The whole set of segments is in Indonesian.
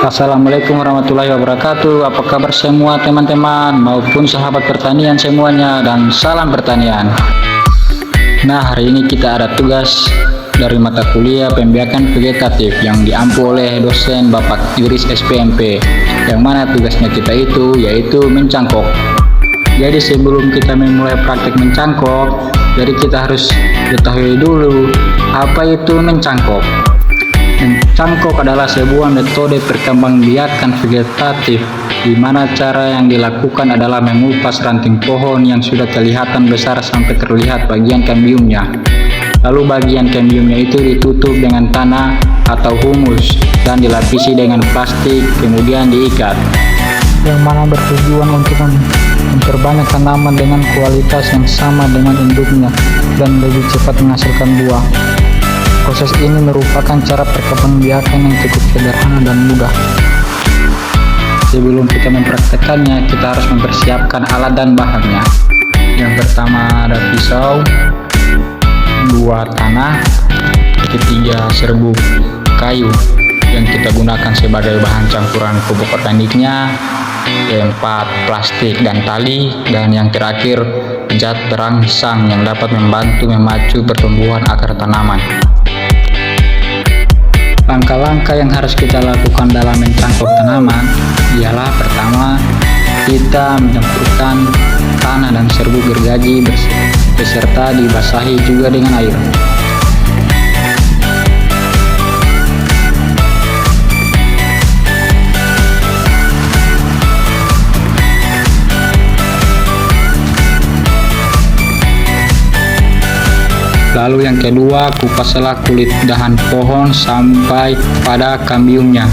Assalamualaikum warahmatullahi wabarakatuh. Apa kabar semua teman-teman maupun sahabat pertanian semuanya, dan salam pertanian. Nah, hari ini kita ada tugas dari mata kuliah pembiakan vegetatif yang diampu oleh dosen Bapak Idris SPMP, yang mana tugasnya kita itu yaitu mencangkok. Jadi sebelum kita memulai praktik mencangkok, jadi kita harus ketahui dulu apa itu mencangkok. Mencangkok adalah sebuah metode perkembangbiakan vegetatif di mana cara yang dilakukan adalah mengupas ranting pohon yang sudah kelihatan besar sampai terlihat bagian kambiumnya. Lalu bagian kambiumnya itu ditutup dengan tanah atau humus dan dilapisi dengan plastik, kemudian diikat. Yang mana bertujuan untuk memperbanyak tanaman dengan kualitas yang sama dengan induknya dan lebih cepat menghasilkan buah. Proses ini merupakan cara perkembangbiakan yang cukup sederhana dan mudah. Sebelum kita mempraktekannya, kita harus mempersiapkan alat dan bahannya. Yang pertama ada pisau, 2 tanah, ketiga serbuk kayu yang kita gunakan sebagai bahan campuran pupuk organiknya, 4 plastik dan tali, dan yang terakhir zat perangsang yang dapat membantu memacu pertumbuhan akar tanaman. Langkah-langkah yang harus kita lakukan dalam mencangkok tanaman ialah pertama, kita mencampurkan tanah dan serbuk gergaji beserta dibasahi juga dengan air. Lalu yang kedua, kupaslah kulit dahan pohon sampai pada kambiumnya.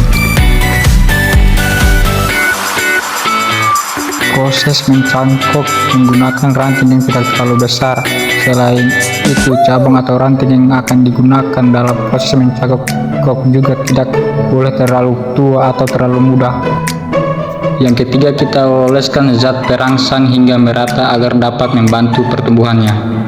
Proses mencangkok menggunakan ranting yang tidak terlalu besar. Selain itu, cabang atau ranting yang akan digunakan dalam proses mencangkok juga tidak boleh terlalu tua atau terlalu muda. Yang ketiga, kita oleskan zat perangsang hingga merata agar dapat membantu pertumbuhannya.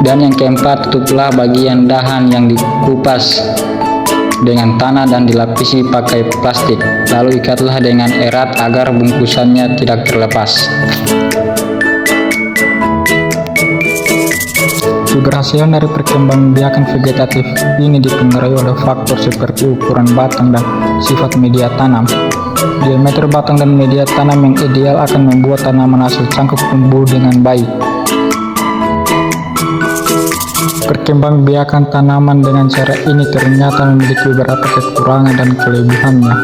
Dan yang keempat, tutuplah bagian dahan yang dikupas dengan tanah dan dilapisi pakai plastik. Lalu ikatlah dengan erat agar bungkusannya tidak terlepas. Keberhasilan dari perkembangbiakan vegetatif ini dipengaruhi oleh faktor seperti ukuran batang dan sifat media tanam. Diameter batang dan media tanam yang ideal akan membuat tanaman hasil cangkok tumbuh dengan baik. Perkembangbiakan tanaman dengan cara ini ternyata memiliki beberapa kekurangan dan kelebihannya.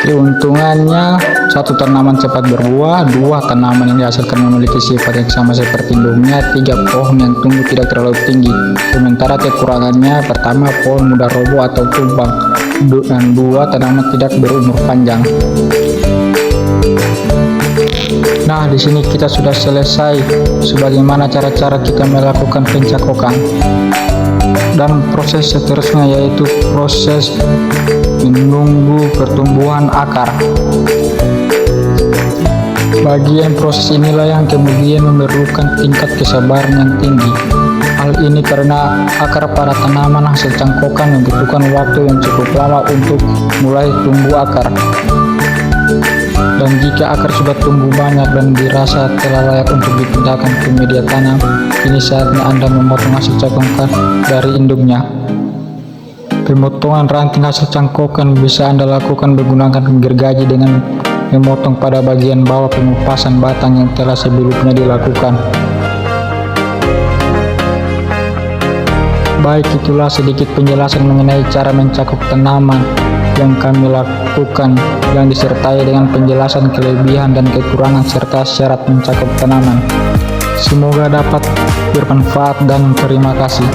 Keuntungannya, 1 tanaman cepat berbuah, 2 tanaman yang dihasilkan memiliki sifat yang sama seperti induknya, 3 pohon yang tumbuh tidak terlalu tinggi. Sementara kekurangannya, pertama, pohon mudah roboh atau tumbang, dan 2 tanaman tidak berumur panjang. Nah, di sini kita sudah selesai sebagaimana cara-cara kita melakukan pencangkokan. Dan proses seterusnya yaitu proses menunggu pertumbuhan akar. Bagian proses inilah yang kemudian memerlukan tingkat kesabaran yang tinggi. Hal ini karena akar pada tanaman hasil cangkokan membutuhkan waktu yang cukup lama untuk mulai tumbuh akar. Dan jika akar sudah tumbuh banyak dan dirasa telah layak untuk dipindahkan ke media tanam, ini saatnya Anda memotong hasil cangkokan dari induknya. Pemotongan ranting hasil cangkokan bisa Anda lakukan menggunakan gergaji dengan memotong pada bagian bawah pengupasan batang yang telah sebelumnya dilakukan. Baik, itulah sedikit penjelasan mengenai cara mencangkok tanaman yang kami lakukan, yang disertai dengan penjelasan kelebihan dan kekurangan serta syarat mencangkok tanaman. Semoga dapat bermanfaat dan terima kasih.